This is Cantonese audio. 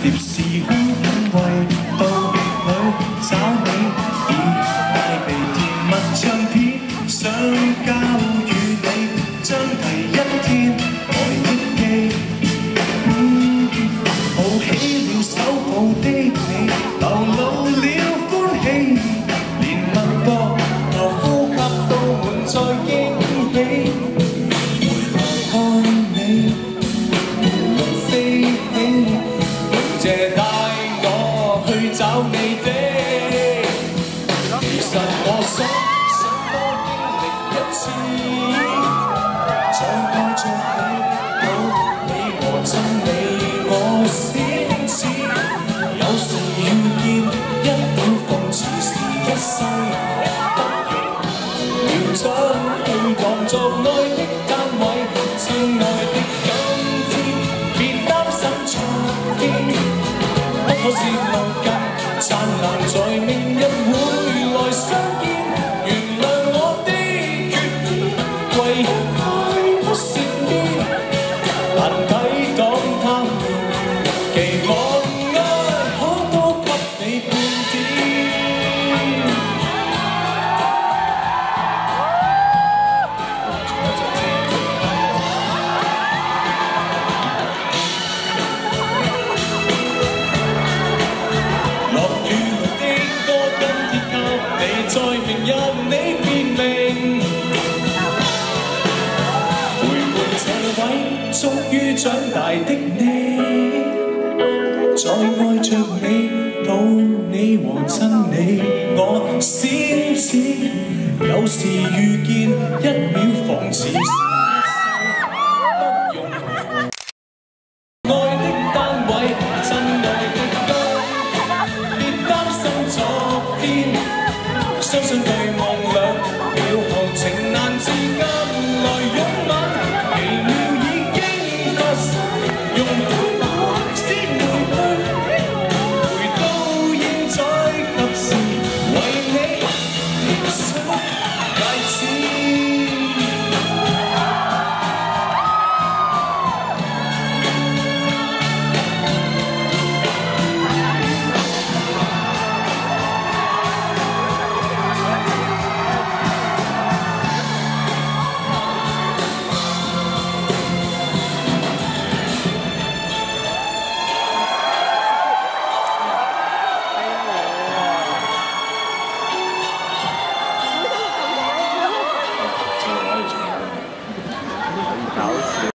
疊時空為道侶找你，已帶備甜蜜唱片，想交予你，將第一天來憶記。抱起了手抱的你，流露了歡喜，連脈搏和呼吸都滿載驚喜。回看你飛起，謝帶我去找你的。其實我想多經歷一次，再愛着你到你和真理，我先知。有時遇見一秒諷刺是一世，要將去當作愛的單位，親愛的今天，別擔心昨天，不可泄露更燦爛，在明日會來相見。原諒我的缺點，唯一愛不善變，難抵擋他們，期望愛可多給你半點。落雨來的歌跟貼給你，在明日你便明。陪伴這位終於長大的你，再愛着你到你和真理，我先知。有時遇見一秒諷刺。